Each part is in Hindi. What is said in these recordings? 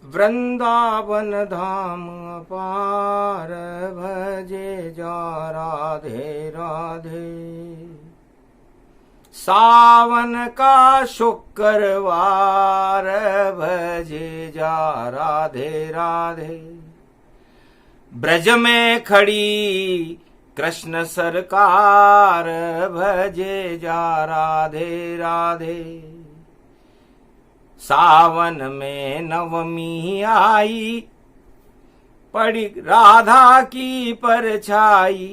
वृंदावन धाम अपार भजे जा राधे राधे। सावन का शुक्रवार भजे जा राधे राधे। ब्रज में खड़ी कृष्ण सरकार भजे जा राधे राधे। सावन में नवमी आई पड़ी राधा की परछाई।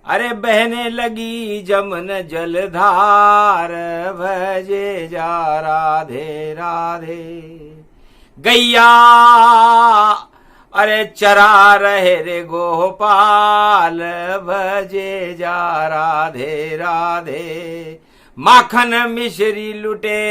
अरे बहने लगी जमुन जलधार भजे जा राधे राधे। गैया अरे चरा रहे रे गोपाल भजे जा राधे राधे। माखन मिश्री लुटे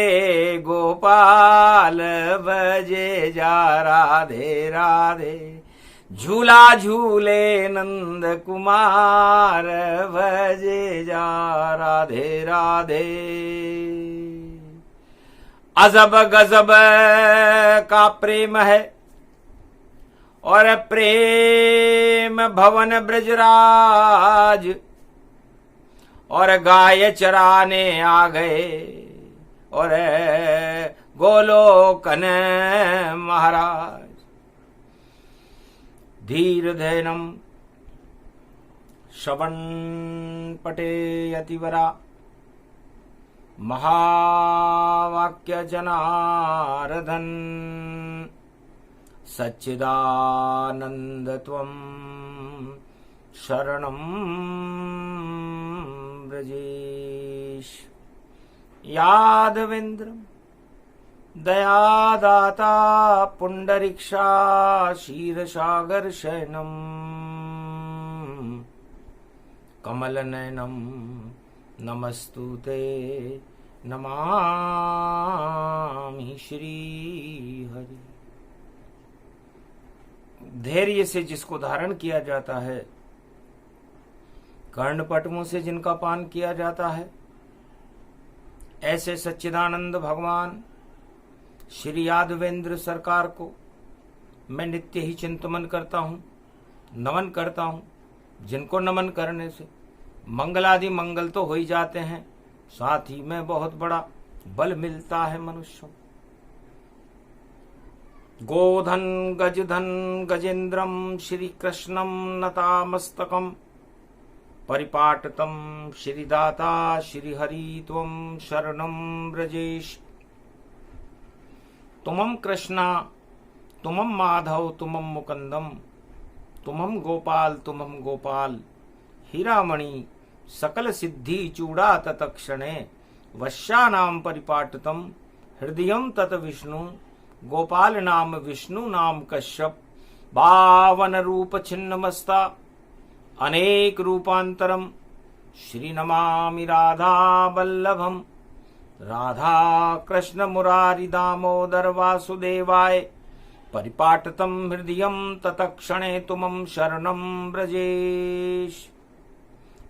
गोपाल भजे जा राधे राधे। झूला झूले नंद कुमार भजे जा राधे राधे। अजब गजब का प्रेम है और प्रेम भवन ब्रजराज। और गाय चराने आ गए और गोलोकन महाराज। धीर धैनम श्रवण पटे यतिवरा। महावाक्य जनार्दन सच्चिदानंद त्वं शरणं ब्रजेश। यादवेन्द्रं दयादाता पुंडरीक्षा क्षीरसागर शयनं कमलनयनं नमस्तुते नमामि श्रीहरि। धैर्य से जिसको धारण किया जाता है, कर्णपटुओं से जिनका पान किया जाता है, ऐसे सच्चिदानंद भगवान श्री यादवेंद्र सरकार को मैं नित्य ही चिंतन करता हूँ, नमन करता हूँ। जिनको नमन करने से मंगलादि मंगल तो हो ही जाते हैं, साथ ही में बहुत बड़ा बल मिलता है मनुष्य। गोधन गजधन गजेन्द्रम श्री कृष्णम नतामस्तकम परिपाटतम श्रीदाता श्रीहरि त्वं शरणं ब्रजेश। तुमं कृष्णा तुमं माधव तुमं मुकुंदम तुमं गोपाल हीरामणि सकल सिद्धि चूड़ा तत्क्षणे वश्यानाम परिपाटतम हृदयं तत विष्णु गोपाल नाम विष्णु नाम कश्यप। बावन रूप छिन्नमस्ता अनेक रूपांतरम श्री नमामि राधा वल्लभम। राधा कृष्ण मुरारी दामोदर वासुदेवाय परिपाटतम हृदयं तत्क्षणे तुमं शरणं ब्रजेश।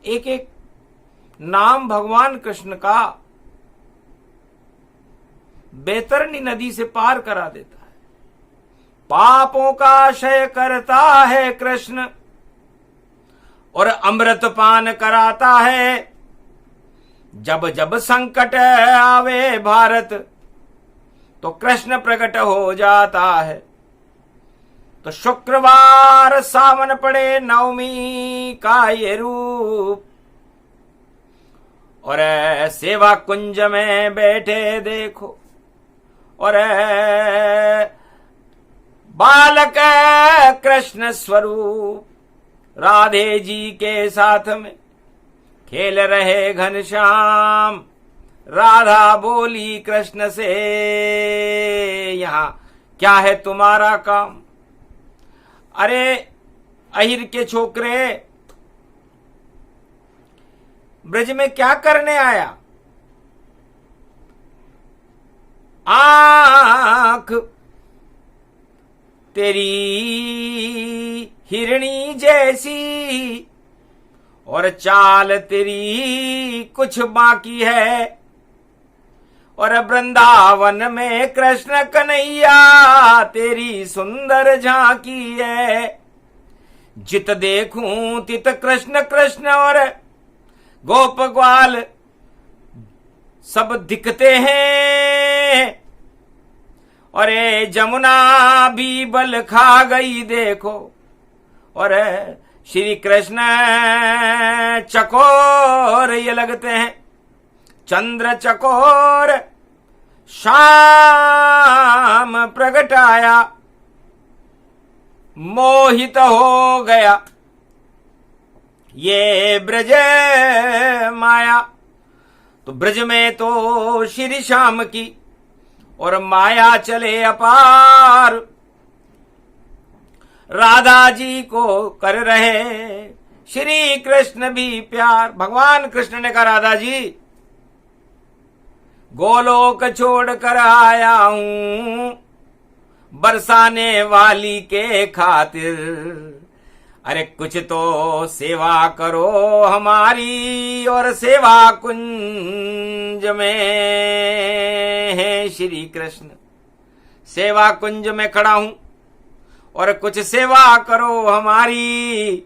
एक एक नाम भगवान कृष्ण का बैतरणी नदी से पार करा देता है। पापों का क्षय करता है कृष्ण और अमृत पान कराता है। जब जब संकट आवे भारत तो कृष्ण प्रकट हो जाता है। तो शुक्रवार सावन पड़े नवमी का ये रूप और सेवा कुंज में बैठे देखो और बालक कृष्ण स्वरूप राधे जी के साथ में खेल रहे घनश्याम। राधा बोली कृष्ण से, यहाँ क्या है तुम्हारा काम? अरे अहिर के छोकरे, ब्रज में क्या करने आया? आंख तेरी हिरणी जैसी और चाल तेरी कुछ बाकी है। और वृंदावन में कृष्ण कन्हैया तेरी सुंदर झांकी है। जित देखूं तित कृष्ण कृष्ण और गोप ग्वाल सब दिखते हैं। और जमुना भी बल खा गई देखो। और श्री कृष्ण चकोर ये लगते हैं, चंद्र चकोर शाम प्रगटाया, मोहित हो गया ये ब्रज माया। तो ब्रज में तो श्री श्याम की और माया चले अपार। राधा जी को कर रहे श्री कृष्ण भी प्यार। भगवान कृष्ण ने कहा, राधा जी गोलोक छोड़ कर आया हूं बरसाने वाली के खातिर। अरे कुछ तो सेवा करो हमारी। और सेवा कुंज में है श्री कृष्ण, सेवा कुंज में खड़ा हूं और कुछ सेवा करो हमारी।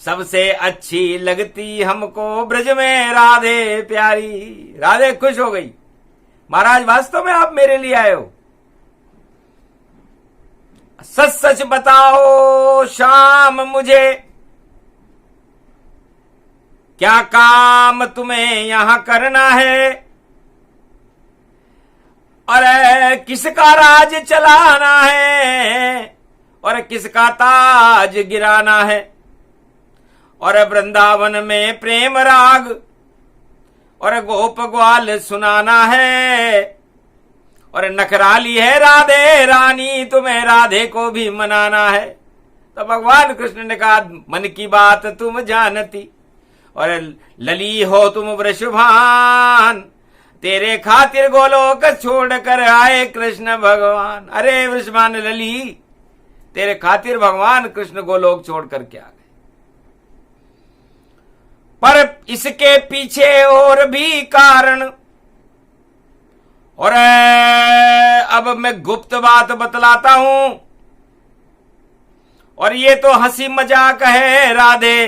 सबसे अच्छी लगती हमको ब्रज में राधे प्यारी। राधे खुश हो गई, महाराज वास्तव में आप मेरे लिए आए हो। सच सच बताओ श्याम मुझे, क्या काम तुम्हें यहां करना है? और किसका राज चलाना है? और किसका ताज गिराना है? और वृंदावन में प्रेम राग और गोप ग्वाल सुनाना है। और नखराली है राधे रानी, तुम्हें राधे को भी मनाना है। तो भगवान कृष्ण ने कहा, मन की बात तुम जानती और लली हो तुम वृषभान। तेरे खातिर गोलोक छोड़ कर आए कृष्ण भगवान। अरे वृषभान लली, तेरे खातिर भगवान कृष्ण गोलोक छोड़ करके आ गए। पर इसके पीछे और भी कारण, और अब मैं गुप्त बात बतलाता हूं। और ये तो हंसी मजाक है राधे,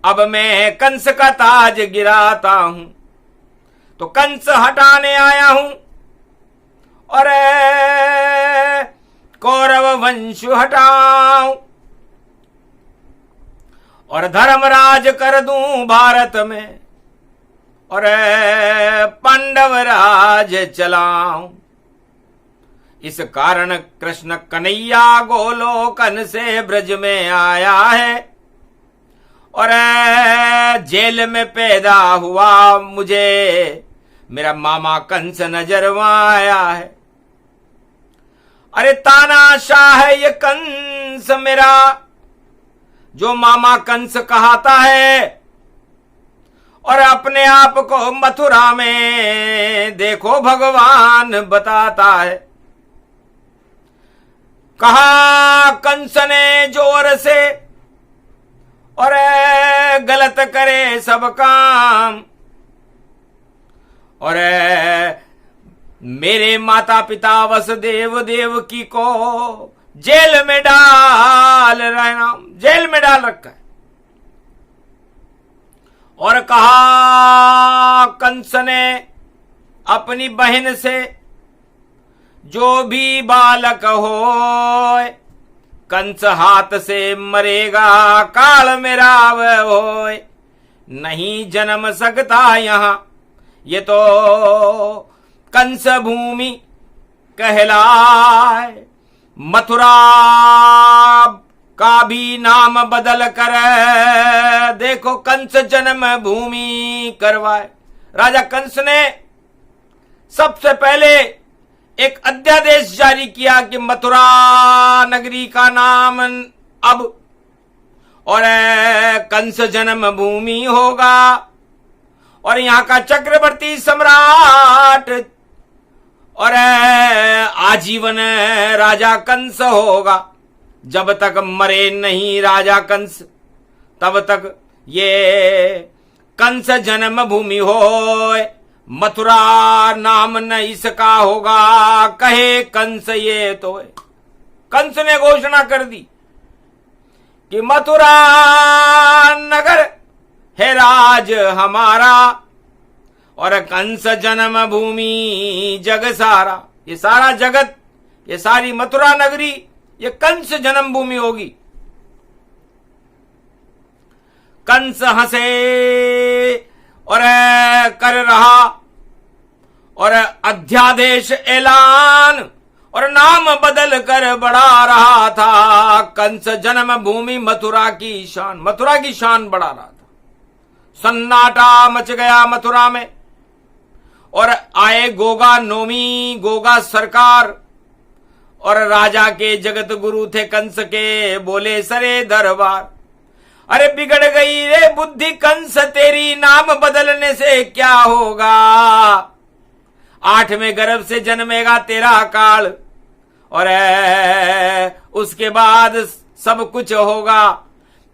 अब मैं कंस का ताज गिराता हूं। तो कंस हटाने आया हूं और कौरव वंश हटाऊं और धर्मराज कर दूं भारत में और पांडव राज चलाऊं। इस कारण कृष्ण कन्हैया गोलोकन से ब्रज में आया है और जेल में पैदा हुआ मुझे मेरा मामा कंस नजर आया है। अरे तानाशाह है ये कंस मेरा, जो मामा कंस कहाता है। और अपने आप को मथुरा में देखो भगवान बताता है। कहा कंस ने जोर से और गलत करे सब काम। और मेरे माता पिता वसुदेव देवकी को जेल में डाल रखा है। और कहा कंस ने अपनी बहन से, जो भी बालक हो कंस हाथ से मरेगा काल मेरा वह होए, नहीं जन्म सकता यहां ये तो कंस भूमि कहलाए। मथुरा का भी नाम बदल कर देखो कंस जन्म भूमि करवाए। राजा कंस ने सबसे पहले एक अध्यादेश जारी किया कि मथुरा नगरी का नाम अब और कंस जन्म भूमि होगा और यहां का चक्रवर्ती सम्राट और आजीवन राजा कंस होगा। जब तक मरे नहीं राजा कंस तब तक ये कंस जन्म भूमि हो। मथुरा नाम न इसका होगा, कहे कंस ये तो है। कंस ने घोषणा कर दी कि मथुरा नगर है राज हमारा, और कंस जन्म भूमि जग सारा। ये सारा जगत, ये सारी मथुरा नगरी, ये कंस जन्म भूमि होगी। कंस हंसे और कर रहा और अध्यादेश ऐलान, और नाम बदल कर बढ़ा रहा था। कंस जन्म भूमि मथुरा की शान, मथुरा की शान बढ़ा रहा था। सन्नाटा मच गया मथुरा में, और आए गोगा नोमी, गोगा सरकार, और राजा के जगत गुरु थे कंस के, बोले सरे दरबार। अरे बिगड़ गई रे बुद्धि कंस तेरी, नाम बदलने से क्या होगा। 8वें गर्भ से जन्मेगा तेरा काल, और उसके बाद सब कुछ होगा।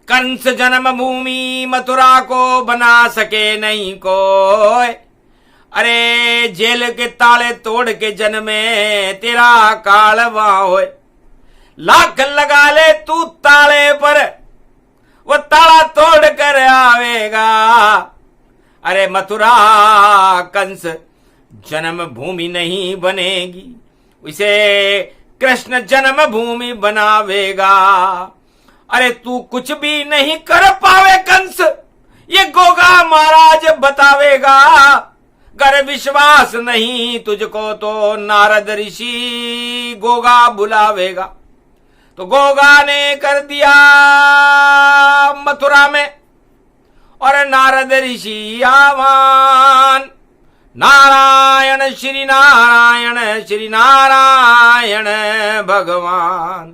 कंस जन्म भूमि मथुरा को बना सके नहीं कोई। अरे जेल के ताले तोड़ के जन्मे तेरा काल वहां होए। लाख लगा ले तू ताले पर, वो ताला तोड़ कर आवेगा। अरे मथुरा कंस जन्म भूमि नहीं बनेगी, इसे कृष्ण जन्म भूमि बनावेगा। अरे तू कुछ भी नहीं कर पावे कंस, ये गोगा महाराज बतावेगा। कर विश्वास नहीं तुझको तो नारद ऋषि गोगा बुलावेगा। तो गोगा ने कर दिया मथुरा में, और नारद ऋषि आह्वान। नारायण श्री नारायण श्री नारायण भगवान,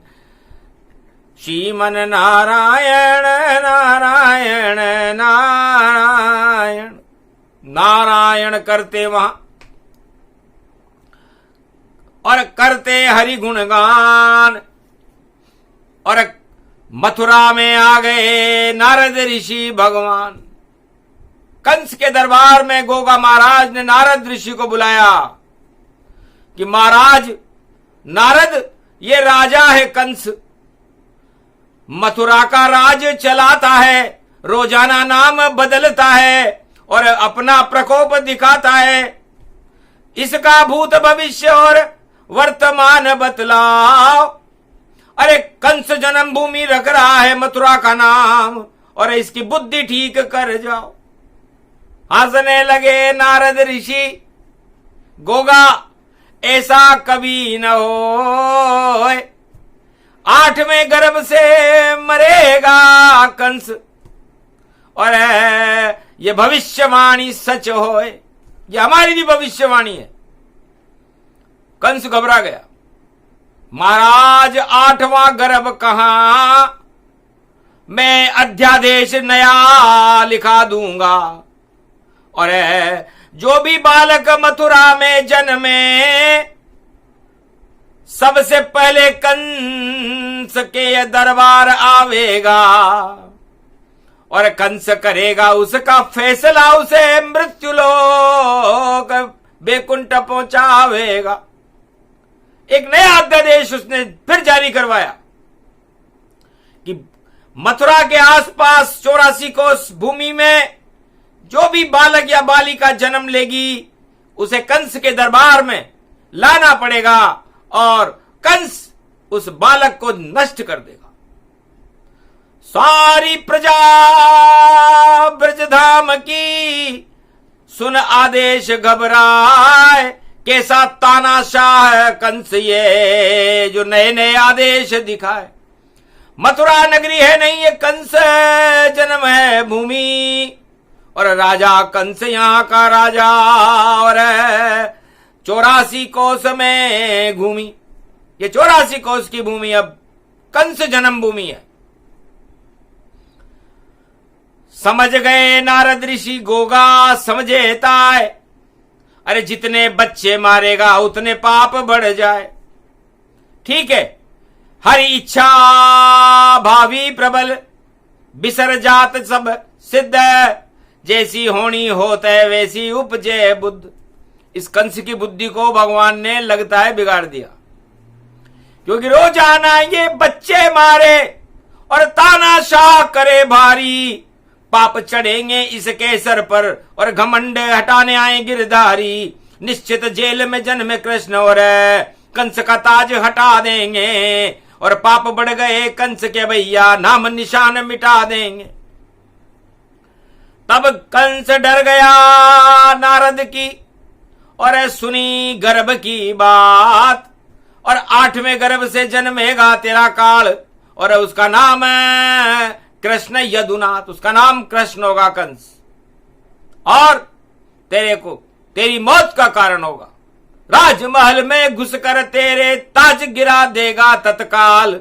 श्रीमन नारायण नारायण नारायण। नारायण करते वहां और करते हरि गुणगान, और मथुरा में आ गए नारद ऋषि भगवान। कंस के दरबार में गोगा महाराज ने नारद ऋषि को बुलाया कि महाराज नारद, ये राजा है कंस, मथुरा का राज चलाता है, रोजाना नाम बदलता है और अपना प्रकोप दिखाता है। इसका भूत भविष्य और वर्तमान बतलाओ। अरे कंस जन्मभूमि रख रहा है मथुरा का नाम, और इसकी बुद्धि ठीक कर जाओ। हंसने लगे नारद ऋषि, गोगा ऐसा कभी न हो। 8वें गर्भ से मरेगा कंस, और ये भविष्यवाणी सच हो। ये हमारी भी भविष्यवाणी है। कंस घबरा गया, महाराज 8वां गर्भ कहां, मैं अध्यादेश नया लिखा दूंगा, और जो भी बालक मथुरा में जन्मे सबसे पहले कंस के दरबार आवेगा, और कंस करेगा उसका फैसला, उसे मृत्युलोक बैकुंठ पहुंचावेगा। एक नया अध्यादेश उसने फिर जारी करवाया कि मथुरा के आसपास 84 कोस भूमि में जो भी बालक या बालिका जन्म लेगी उसे कंस के दरबार में लाना पड़ेगा, और कंस उस बालक को नष्ट कर देगा। सारी प्रजा ब्रजधाम की सुन आदेश घबराए, कैसा तानाशाह कंस ये जो नए नए आदेश दिखाए। मथुरा नगरी है नहीं, ये कंस जन्म है भूमि, और राजा कंस यहां का राजा, और 84 कोस में घूमी। ये 84 कोस की भूमि अब कंस जन्म भूमि है। समझ गए नारद ऋषि, गोगा समझे ताय। अरे जितने बच्चे मारेगा उतने पाप बढ़ जाए। ठीक है, हरि इच्छा भावी प्रबल, बिसर जात सब सिद्ध। जैसी होनी होत है वैसी उपजे बुद्ध। इस कंस की बुद्धि को भगवान ने लगता है बिगाड़ दिया, क्योंकि रोजाना ये बच्चे मारे और तानाशाह करे भारी। पाप चढ़ेंगे इसके सर पर और घमंड हटाने आए गिरधारी। निश्चित जेल में जन्मे कृष्ण और कंस का ताज हटा देंगे। और पाप बढ़ गए कंस के भैया, नाम निशान मिटा देंगे। तब कंस डर गया नारद की और सुनी गर्भ की बात। और 8वें गर्भ से जन्मेगा तेरा काल, और उसका नाम है कृष्ण यदुनाथ। उसका नाम कृष्ण होगा कंस, और तेरे को तेरी मौत का कारण होगा। राजमहल में घुसकर तेरे ताज गिरा देगा तत्काल,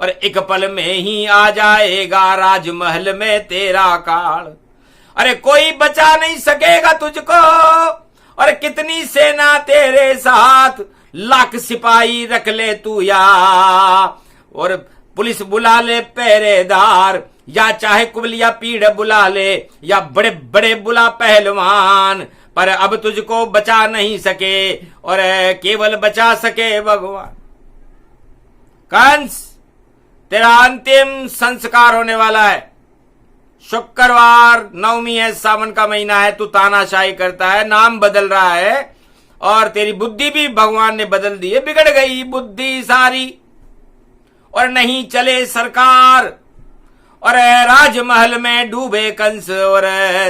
और एक पल में ही आ जाएगा राजमहल में तेरा काल। अरे कोई बचा नहीं सकेगा तुझको, और कितनी सेना तेरे साथ। लाख सिपाही रख ले तू या, और पुलिस बुला ले पहरेदार, या चाहे कुबलिया पीढ़ बुला ले, या बड़े बड़े बुला पहलवान, पर अब तुझको बचा नहीं सके, और केवल बचा सके भगवान। कंस, तेरा अंतिम संस्कार होने वाला है। शुक्रवार नवमी है, सावन का महीना है, तू तानाशाही करता है, नाम बदल रहा है, और तेरी बुद्धि भी भगवान ने बदल दी है। बिगड़ गई बुद्धि सारी, और नहीं चले सरकार, और राजमहल में डूबे कंस, और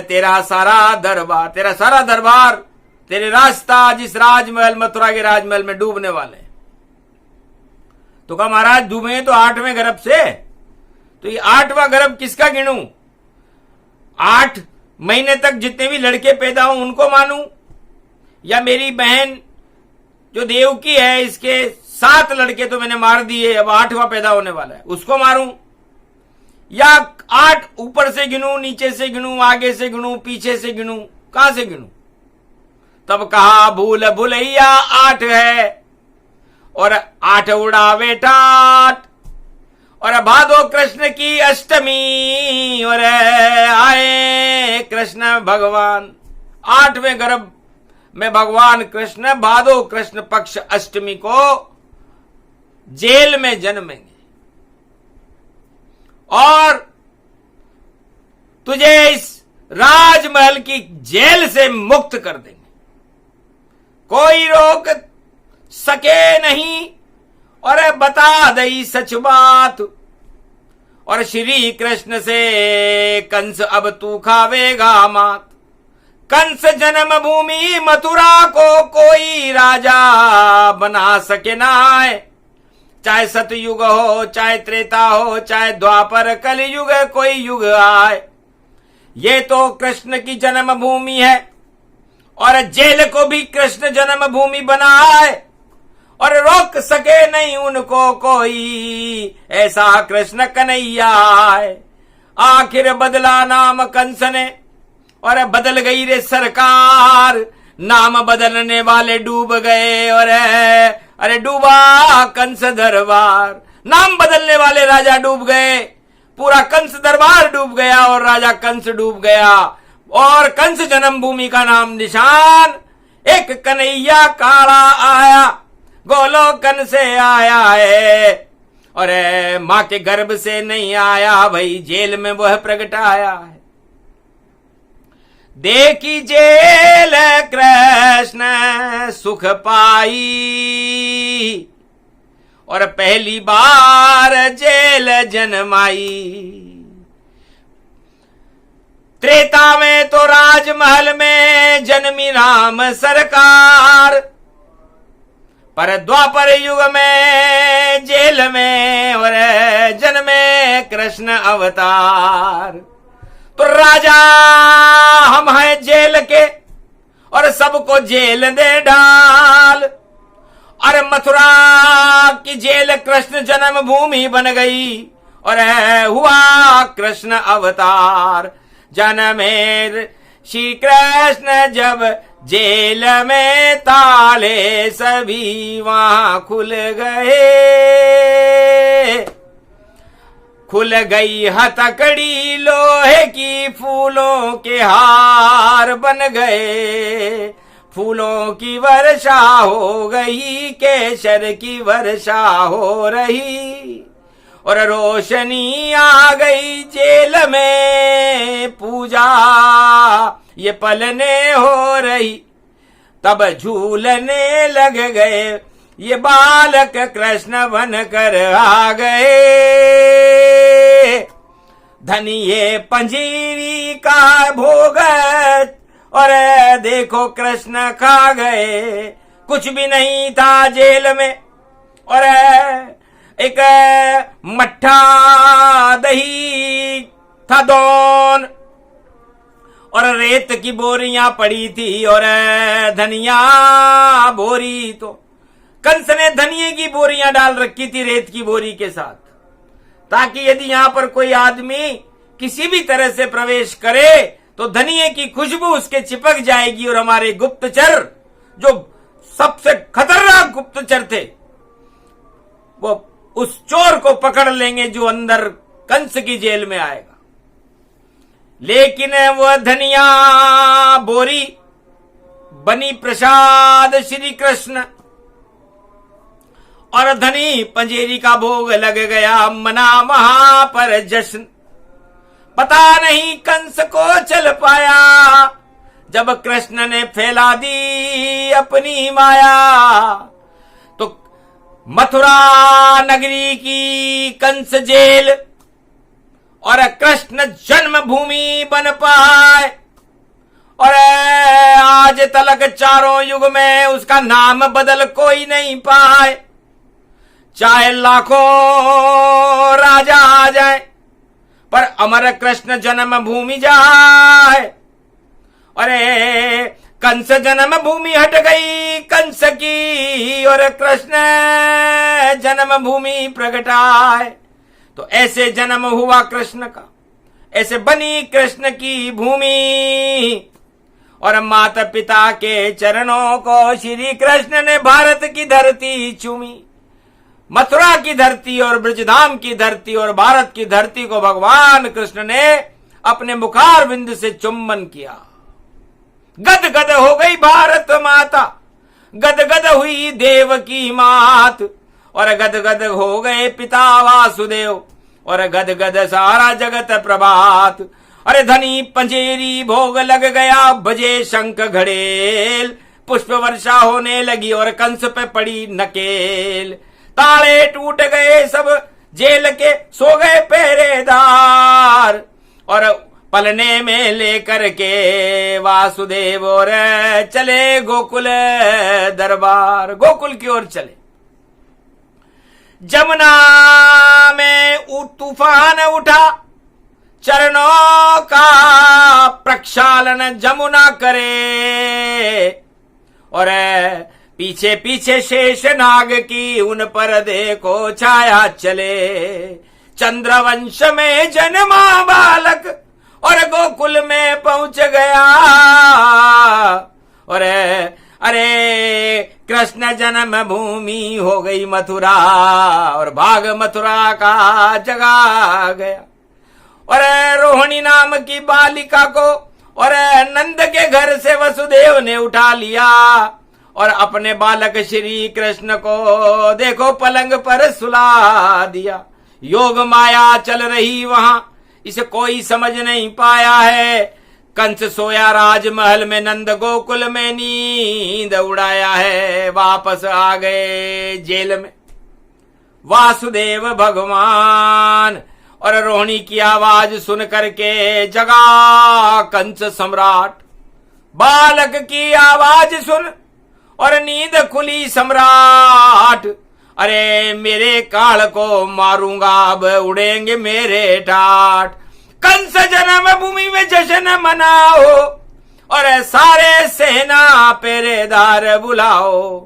तेरा सारा दरबार तेरे रास्ता जिस राजमहल, मथुरा के राजमहल में डूबने वाले। तो कहा महाराज डूबे तो 8वें गर्भ से, तो ये 8वां गर्भ किसका गिनूं? 8 महीने तक जितने भी लड़के पैदा हो उनको मानूं, या मेरी बहन जो देवकी है इसके 7 लड़के तो मैंने मार दिए, अब 8वां पैदा होने वाला है, उसको मारूं, या 8 ऊपर से गिनूं, नीचे से गिनूं, आगे से गिनूं, पीछे से गिनूं, कहां से गिनूं? तब कहा भूल भुलैया 8 है, और 8 उड़ावे टाट, और भादो कृष्ण की अष्टमी, और आए कृष्ण भगवान। 8वें गर्भ में भगवान कृष्ण भादो कृष्ण पक्ष अष्टमी को जेल में जन्मेंगे, और तुझे इस राजमहल की जेल से मुक्त कर देंगे। कोई रोक सके नहीं, और बता दई सच बात, और श्री कृष्ण से कंस अब तू खावेगा मात। कंस जन्म भूमि मथुरा को कोई राजा बना सके ना आए, चाहे सतयुग हो, चाहे त्रेता हो, चाहे द्वापर कलयुग, कोई युग आए। ये तो कृष्ण की जन्म भूमि है, और जेल को भी कृष्ण जन्म भूमि बनाए, और रोक सके नहीं उनको कोई, ऐसा कृष्ण कन्हैया है। आखिर बदला नाम कंस ने, और बदल गई रे सरकार। नाम बदलने वाले डूब गए, और अरे डूबा कंस दरबार। नाम बदलने वाले राजा डूब गए, पूरा कंस दरबार डूब गया, और राजा कंस डूब गया, और कंस जन्म भूमि का नाम निशान। एक कन्हैया काला आया, गोलोकन से आया है, और मां के गर्भ से नहीं आया भाई, जेल में वह प्रगट आया है। देखी जेल कृष्ण सुख पाई, और पहली बार जेल जन्माई। त्रेता में तो राजमहल में जन्मी राम सरकार, पर द्वापर युग में जेल में और जन्मे कृष्ण अवतार। तो राजा हम हैं जेल के, और सबको जेल दे डाल। और मथुरा की जेल कृष्ण जन्म भूमि बन गई, और हुआ कृष्ण अवतार। जन्मे श्री कृष्ण जब जेल में, ताले सभी वहां खुल गए। खुल गई हथकड़ी लोहे की, फूलों के हार बन गए। फूलों की वर्षा हो गई, केसर की वर्षा हो रही, और रोशनी आ गई जेल में, पूजा ये पलने हो रही। तब झूलने लग गए ये बालक, कृष्ण बन कर आ गए। धनिये पंजीरी का भोग, और देखो कृष्ण खा गए। कुछ भी नहीं था जेल में, और एक मट्ठा दही था दोन, और रेत की बोरियां पड़ी थी, और धनिया बोरी। तो कंस ने धनिये की बोरियां डाल रखी थी रेत की बोरी के साथ, ताकि यदि यहां पर कोई आदमी किसी भी तरह से प्रवेश करे तो धनिये की खुशबू उसके चिपक जाएगी, और हमारे गुप्तचर, जो सबसे खतरनाक गुप्तचर थे, वो उस चोर को पकड़ लेंगे जो अंदर कंस की जेल में आएगा। लेकिन वह धनिया बोरी बनी प्रसाद श्री कृष्ण, और धनी पंजेरी का भोग लग गया, मना वहां पर जश्न। पता नहीं कंस को चल पाया, जब कृष्ण ने फैला दी अपनी माया। तो मथुरा नगरी की कंस जेल, और कृष्ण जन्मभूमि बन पाए, और आज तलक चारों युग में उसका नाम बदल कोई नहीं पाए। चाहे लाखों राजा आ जाए, पर अमर कृष्ण जन्मभूमि जाए। अरे कंस जन्मभूमि हट गई कंस की, और कृष्ण जन्मभूमि प्रगटाए। तो ऐसे जन्म हुआ कृष्ण का, ऐसे बनी कृष्ण की भूमि, और माता पिता के चरणों को श्री कृष्ण ने भारत की धरती चूमी। मथुरा की धरती और ब्रजधाम की धरती और भारत की धरती को भगवान कृष्ण ने अपने मुखार बिंद से चुम्बन किया। गद गद हो गई भारत माता, गद गद हुई देव की मात, और गद गद हो गए पिता वासुदेव, और गद गद सारा जगत प्रभात। अरे धनी पंजेरी भोग लग गया, बजे शंख घड़ेल, पुष्प वर्षा होने लगी और कंस पे पड़ी नकेल। ताले टूट गए सब जेल के, सो गए पहरेदार, और पलने में लेकर के वासुदेव और चले गोकुल दरबार, गोकुल की ओर चले। जमुना में तूफान उठा, चरणों का प्रक्षालन जमुना करे, और पीछे पीछे शेष नाग की उन पर देखो छाया चले। चंद्रवंश में जन्मा बालक, और गोकुल में पहुंच गया, और अरे कृष्ण जन्म भूमि हो गई मथुरा, और भाग मथुरा का जगा गया। और रोहिणी नाम की बालिका को और नंद के घर से वसुदेव ने उठा लिया, और अपने बालक श्री कृष्ण को देखो पलंग पर सुला दिया। योग माया चल रही वहां, इसे कोई समझ नहीं पाया है। कंस सोया राजमहल में, नंद गोकुल में नींद उड़ाया है। वापस आ गए जेल में वासुदेव भगवान, और रोहिणी की आवाज सुन करके जगा कंस सम्राट। बालक की आवाज सुन और नींद खुली सम्राट। अरे मेरे काल को मारूंगा, अब उड़ेंगे मेरे ठाठ। कंस जन्म भूमि में जश्न मनाओ, और सारे सेना पहरेदार बुलाओ।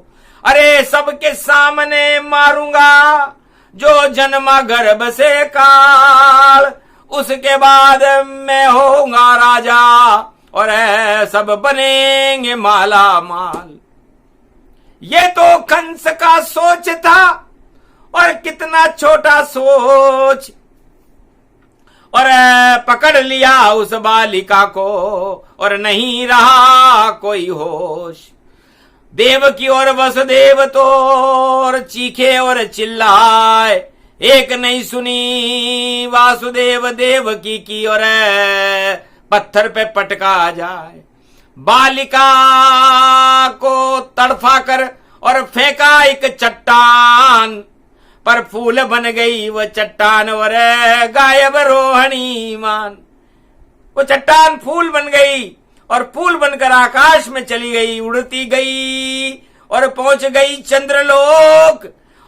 अरे सबके सामने मारूंगा जो जन्मा गर्भ से काल, उसके बाद मैं होऊंगा राजा, और सब बनेंगे माला माल। ये तो कंस का सोच था, और कितना छोटा सोच। और पकड़ लिया उस बालिका को और नहीं रहा कोई होश। देवकी और वसुदेव तो और चीखे और चिल्लाए, एक नहीं सुनी वासुदेव देवकी की और पत्थर पे पटका जाए। बालिका को तड़फा कर और फेंका एक चट्टान पर फूल बन गई वो चट्टान और गायब रोहिणी मान। वो चट्टान फूल बन गई और फूल बनकर आकाश में चली गई, उड़ती गई और पहुंच गई चंद्रलोक।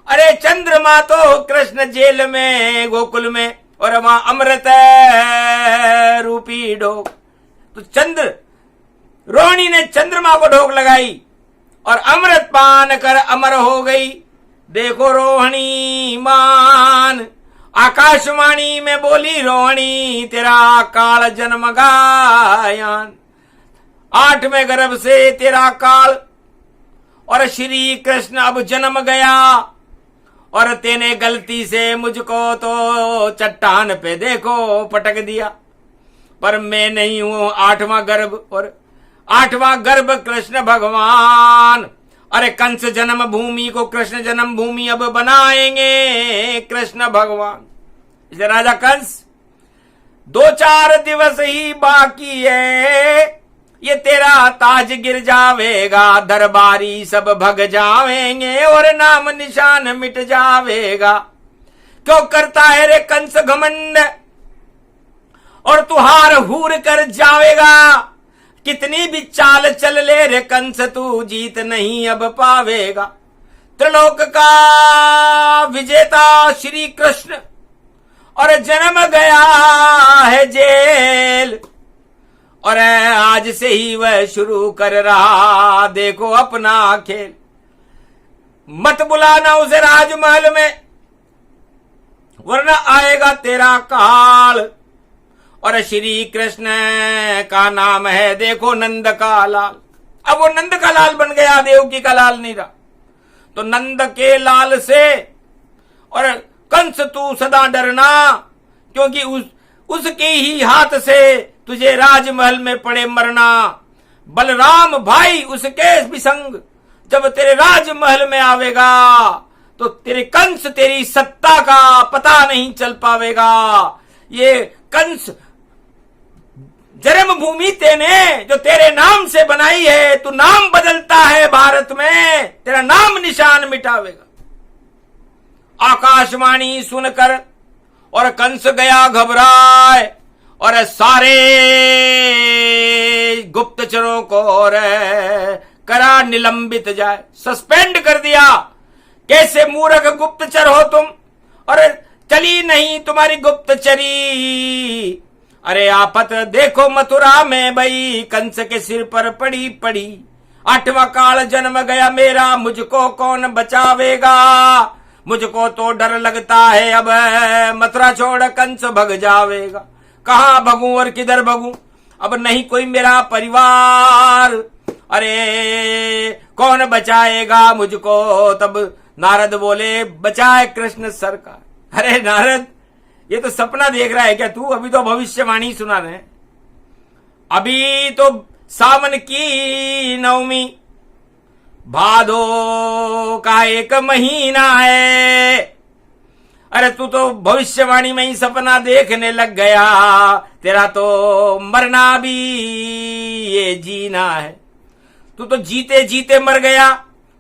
अरे चंद्रमा तो कृष्ण जेल में गोकुल में और वहां अमृत रूपी ढोक। तो चंद्र रोहिणी ने चंद्रमा को ढोक लगाई और अमृत पान कर अमर हो गई। देखो रोहिणी मान, आकाशवाणी में बोली रोहिणी, तेरा काल जन्म गायन। 8वें गर्भ से तेरा काल और श्री कृष्ण अब जन्म गया और तेने गलती से मुझको तो चट्टान पे देखो पटक दिया, पर मैं नहीं हूं 8वां गर्भ और 8वां गर्भ कृष्ण भगवान। अरे कंस जन्म भूमि को कृष्ण जन्म भूमि अब बनाएंगे कृष्ण भगवान। इसे राजा कंस 2-4 दिवस ही बाकी है, ये तेरा ताज गिर जावेगा, दरबारी सब भग जावेंगे और नाम निशान मिट जावेगा। क्यों करता है रे कंस घमंड और तू हार हूर कर जावेगा। कितनी भी चाल चल ले रे कंस, तू जीत नहीं अब पावेगा। त्रिलोक का विजेता श्री कृष्ण और जन्म गया है जेल और आज से ही वह शुरू कर रहा देखो अपना खेल। मत बुलाना उसे राजमहल में वरना आएगा तेरा काल। और श्री कृष्ण का नाम है देखो नंद का लाल। अब वो नंद का लाल बन गया, देवकी का लाल नहीं रहा। तो नंद के लाल से और कंस तू सदा डरना, क्योंकि उसके ही हाथ से तुझे राजमहल में पड़े मरना। बलराम भाई उसके भी संग जब तेरे राजमहल में आवेगा तो तेरे कंस तेरी सत्ता का पता नहीं चल पावेगा। ये कंस जन्मभूमि तेने जो तेरे नाम से बनाई है, तू नाम बदलता है भारत में, तेरा नाम निशान मिटावेगा। आकाशवाणी सुनकर और कंस गया घबराए और सारे गुप्तचरों को और करा निलंबित जाए, सस्पेंड कर दिया। कैसे मूर्ख गुप्तचर हो तुम और चली नहीं तुम्हारी गुप्तचरी। अरे आफत देखो मथुरा में भई कंस के सिर पर पड़ी पड़ी। 8वां काल जन्म गया मेरा, मुझको कौन बचावेगा। मुझको तो डर लगता है अब मथुरा छोड़ कंस भग जावेगा। कहाँ भगूं और किधर भगूं, अब नहीं कोई मेरा परिवार। अरे कौन बचाएगा मुझको। तब नारद बोले बचाए कृष्ण सरकार। अरे नारद ये तो सपना देख रहा है क्या तू, अभी तो भविष्यवाणी सुना रहे। अभी तो सावन की नवमी भादो का 1 महीना है। अरे तू तो भविष्यवाणी में ही सपना देखने लग गया। तेरा तो मरना भी ये जीना है। तू तो जीते जीते मर गया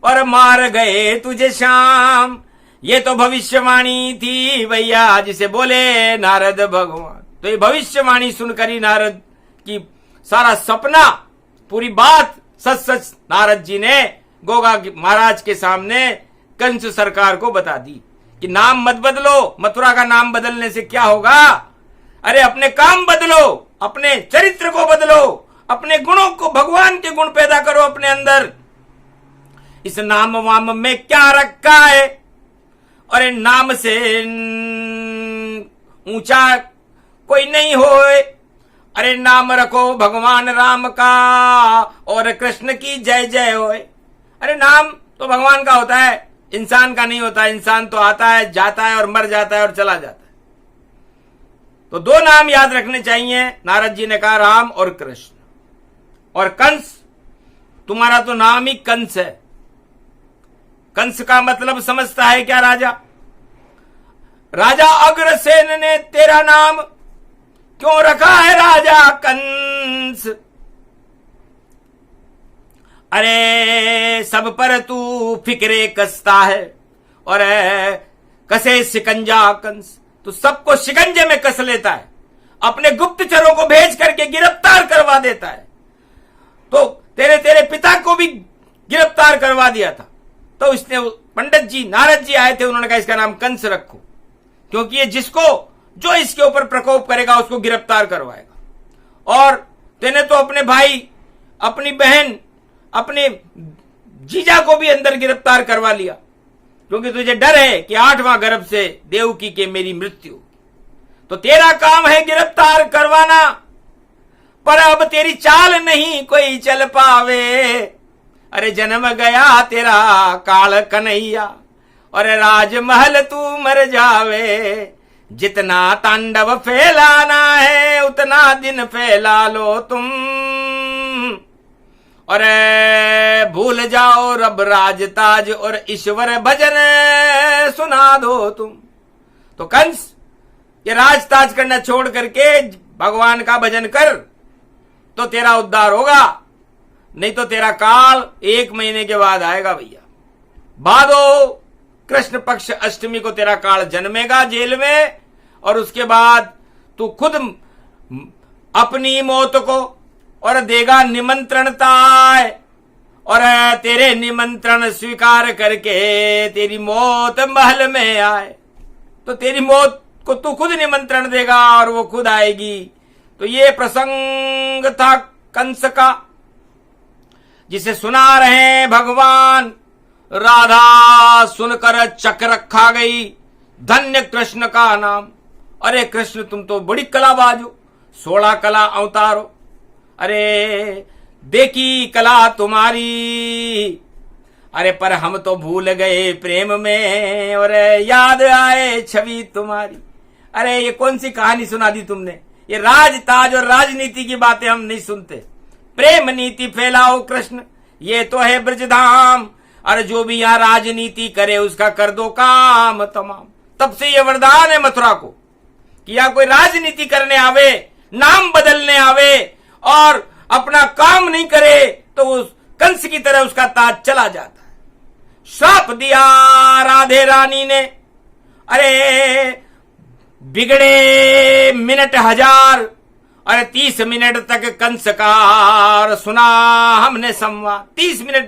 और मार गए तुझे शाम। ये तो भविष्यवाणी थी भैया जिसे बोले नारद भगवान। तो ये भविष्यवाणी सुनकर ही नारद की सारा सपना पूरी बात सच सच नारद जी ने गोगा महाराज के सामने कंस सरकार को बता दी कि नाम मत बदलो, मथुरा का नाम बदलने से क्या होगा। अरे अपने काम बदलो, अपने चरित्र को बदलो, अपने गुणों को, भगवान के गुण पैदा करो अपने अंदर। इस नाम वाम में क्या रखा है। अरे नाम से ऊंचा कोई नहीं होए। अरे नाम रखो भगवान राम का और कृष्ण की जय जय होए। अरे नाम तो भगवान का होता है, इंसान का नहीं होता। इंसान तो आता है, जाता है और मर जाता है और चला जाता है। तो दो नाम याद रखने चाहिए। नारद जी ने कहा राम और कृष्ण। और कंस, तुम्हारा तो नाम ही कंस है। कंस का मतलब समझता है क्या राजा? राजा अग्रसेन ने तेरा नाम क्यों रखा है राजा कंस? अरे सब पर तू फिक्रे कसता है और कसे शिकंजा कंस, तो सबको शिकंजे में कस लेता है, अपने गुप्तचरों को भेज करके गिरफ्तार करवा देता है। तो तेरे पिता को भी गिरफ्तार करवा दिया था। तो इसने पंडित जी, नारद जी आए थे, उन्होंने कहा इसका नाम कंस रखो, क्योंकि ये जो इसके ऊपर प्रकोप करेगा उसको गिरफ्तार करवाएगा। और तेने तो अपने भाई, अपनी बहन, अपने जीजा को भी अंदर गिरफ्तार करवा लिया, क्योंकि तुझे डर है कि 8वां गर्भ से देवकी के मेरी मृत्यु। तो तेरा काम है गिरफ्तार करवाना, पर अब तेरी चाल नहीं कोई चल पावे। अरे जन्म गया तेरा काल कन्हैया, और राजमहल तू मर जावे। जितना तांडव फैलाना है उतना दिन फैला लो तुम, और भूल जाओ रब राजताज और ईश्वर भजन सुना दो तुम। तो कंस, ये राजताज करना छोड़ करके भगवान का भजन कर, तो तेरा उद्धार होगा, नहीं तो तेरा काल 1 महीने के बाद आएगा भैया। भादो कृष्ण पक्ष अष्टमी को तेरा काल जन्मेगा जेल में, और उसके बाद तू खुद अपनी मौत को और देगा निमंत्रण ताय, और तेरे निमंत्रण स्वीकार करके तेरी मौत महल में आए। तो तेरी मौत को तू खुद निमंत्रण देगा और वो खुद आएगी। तो ये प्रसंग था कंस का, जिसे सुना रहे हैं भगवान। राधा सुनकर चक्र खा गई, धन्य कृष्ण का नाम। अरे कृष्ण, तुम तो बड़ी कलाबाज हो, 16 कला अवतारो। अरे देखी कला तुम्हारी, अरे पर हम तो भूल गए प्रेम में, और याद आए छवि तुम्हारी। अरे ये कौन सी कहानी सुना दी तुमने? ये राज ताज और राजनीति की बातें हम नहीं सुनते। प्रेम नीति फैलाओ कृष्ण, ये तो है ब्रजधाम। अरे जो भी यहाँ राजनीति करे उसका कर दो काम तमाम। तब से ये वरदान है मथुरा को कि यहाँ कोई राजनीति करने आवे, नाम बदलने आवे और अपना काम नहीं करे तो उस कंस की तरह उसका ताज चला जाता है। श्राप दिया राधे रानी ने। अरे बिगड़े मिनट 1000, अरे 30 मिनट तक कंस का सुना हमने संवाद। 30 मिनट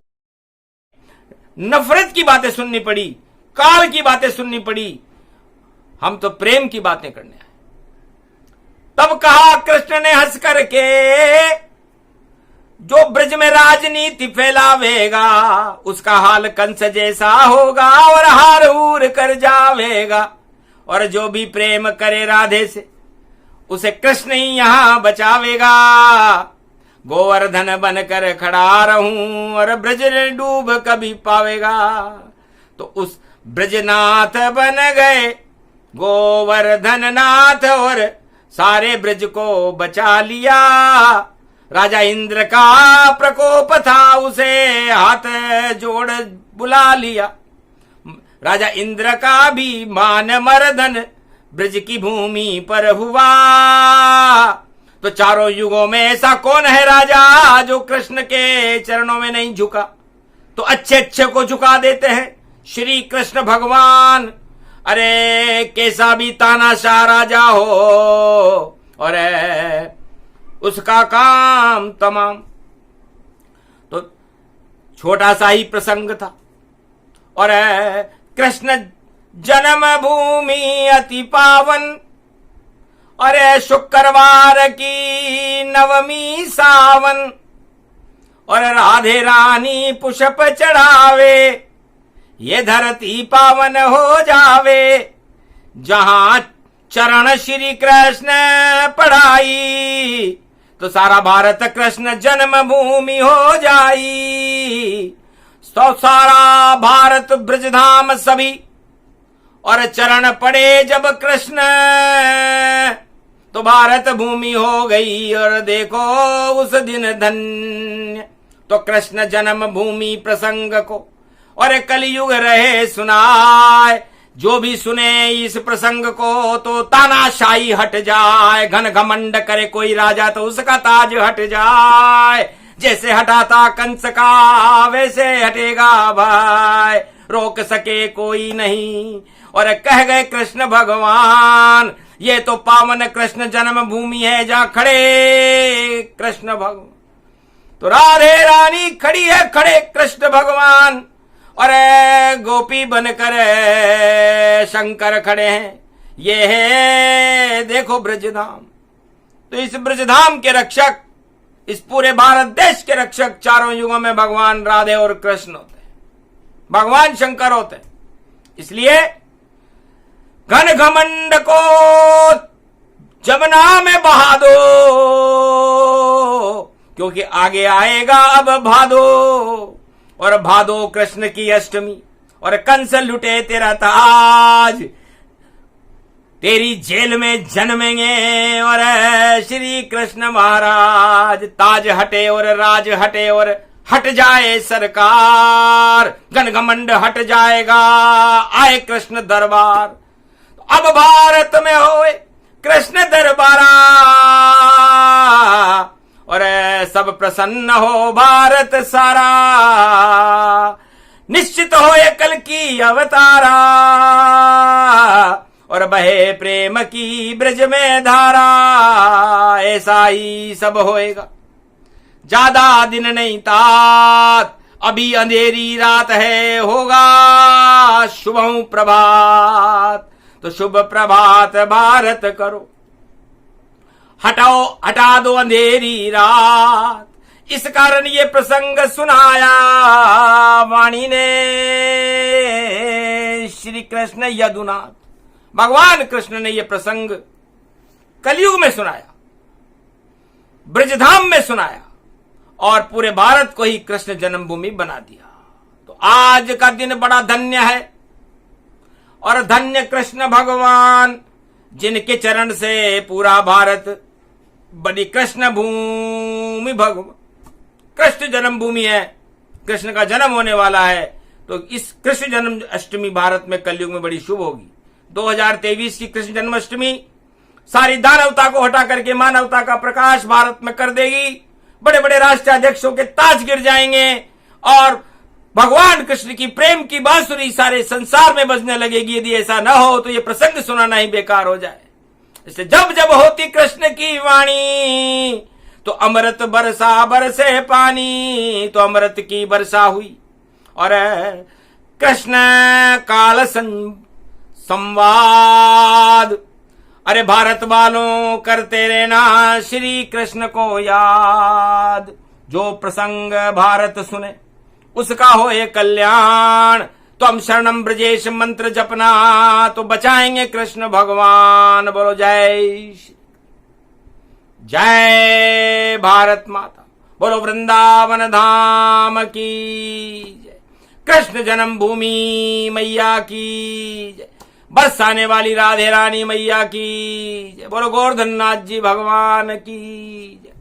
नफरत की बातें सुननी पड़ी, काल की बातें सुननी पड़ी, हम तो प्रेम की बातें करने आए। तब कहा कृष्ण ने हंस करके, जो ब्रज में राजनीति फैलावेगा उसका हाल कंस जैसा होगा और हार हूर कर जावेगा। और जो भी प्रेम करे राधे से उसे कृष्ण ही यहां बचावेगा। गोवर्धन बनकर खड़ा रहूं और ब्रज डूब कभी पावेगा। तो उस ब्रजनाथ बन गए गोवर्धन नाथ और सारे ब्रज को बचा लिया। राजा इंद्र का प्रकोप था, उसे हाथ जोड़ बुला लिया। राजा इंद्र का भी मान मर्दन ब्रज की भूमि पर हुआ। तो चारों युगों में ऐसा कौन है राजा जो कृष्ण के चरणों में नहीं झुका? तो अच्छे अच्छे को झुका देते हैं श्री कृष्ण भगवान। अरे कैसा भी तानाशाह राजा हो और उसका काम तमाम। तो छोटा सा ही प्रसंग था। और कृष्ण जन्म भूमि अति पावन, और शुक्रवार की नवमी सावन, और राधे रानी पुष्प चढ़ावे, ये धरती पावन हो जावे। जहां चरण श्री कृष्ण पढ़ाई, तो सारा भारत कृष्ण जन्म भूमि हो जाई। तो सारा भारत ब्रजधाम सभी, और चरण पड़े जब कृष्ण तो भारत भूमि हो गई और देखो उस दिन धन्य। तो कृष्ण जन्म भूमि प्रसंग को और कलयुग रहे सुनाए, जो भी सुने इस प्रसंग को तो तानाशाही हट जाए। घन घमंड करे कोई राजा तो उसका ताज हट जाए, जैसे हटा था कंस का वैसे हटेगा भाई, रोक सके कोई नहीं। और कह गए कृष्ण भगवान, ये तो पावन कृष्ण जन्म भूमि है जहां खड़े कृष्ण भगवान। तो राधे रानी खड़ी है, खड़े कृष्ण भगवान, और गोपी बनकर शंकर खड़े हैं। ये है देखो ब्रजधाम। तो इस ब्रजधाम के रक्षक, इस पूरे भारत देश के रक्षक चारों युगों में भगवान राधे और कृष्ण होते हैं, भगवान शंकर होते हैं। इसलिए घन घमंड को जमुना में बहा दो, क्योंकि आगे आएगा अब भादो, और भादो कृष्ण की अष्टमी, और कंस लुटे तेरा ताज, तेरी जेल में जन्मेंगे और श्री कृष्ण महाराज। ताज हटे और राज हटे और हट जाए सरकार, घन घमंड हट जाएगा, आए कृष्ण दरबार। अब भारत में होए कृष्ण दरबारा, और सब प्रसन्न हो भारत सारा, निश्चित हो कल की अवतारा, और बहे प्रेम की ब्रज में धारा। ऐसा ही सब होएगा, ज्यादा दिन नहीं तात, अभी अंधेरी रात है, होगा शुभं प्रभात। तो शुभ प्रभात भारत करो, हटाओ हटा दो अंधेरी रात। इस कारण ये प्रसंग सुनाया वाणी ने श्री कृष्ण यदुनाथ। भगवान कृष्ण ने यह प्रसंग कलयुग में सुनाया, ब्रजधाम में सुनाया, और पूरे भारत को ही कृष्ण जन्मभूमि बना दिया। तो आज का दिन बड़ा धन्य है, और धन्य कृष्ण भगवान जिनके चरण से पूरा भारत बड़ी कृष्ण भूमि, भगवान कृष्ण जन्मभूमि है, कृष्ण का जन्म होने वाला है। तो इस कृष्ण जन्म अष्टमी भारत में कलयुग में बड़ी शुभ होगी। 2023 की कृष्ण जन्माष्टमी सारी दानवता को हटा करके मानवता का प्रकाश भारत में कर देगी। बड़े बड़े राष्ट्राध्यक्षों के ताज गिर जाएंगे, और भगवान कृष्ण की प्रेम की बांसुरी सारे संसार में बजने लगेगी। यदि ऐसा न हो तो ये प्रसंग सुनाना ही बेकार हो जाए। इसलिए जब जब होती कृष्ण की वाणी तो अमृत बरसा बरसे पानी, तो अमृत की वर्षा हुई। और कृष्ण काल संवाद, अरे भारत वालों करते रहना श्री कृष्ण को याद। जो प्रसंग भारत सुने उसका होए कल्याण। तो हम शरणम ब्रजेश मंत्र जपना तो बचाएंगे कृष्ण भगवान। बोलो जय श्री, जय भारत माता, बोलो वृंदावन धाम की जय, कृष्ण जन्मभूमि मैया की जय, बरसाने वाली राधे रानी मैया की जय, बोलो गोवर्धन नाथ जी भगवान की जय।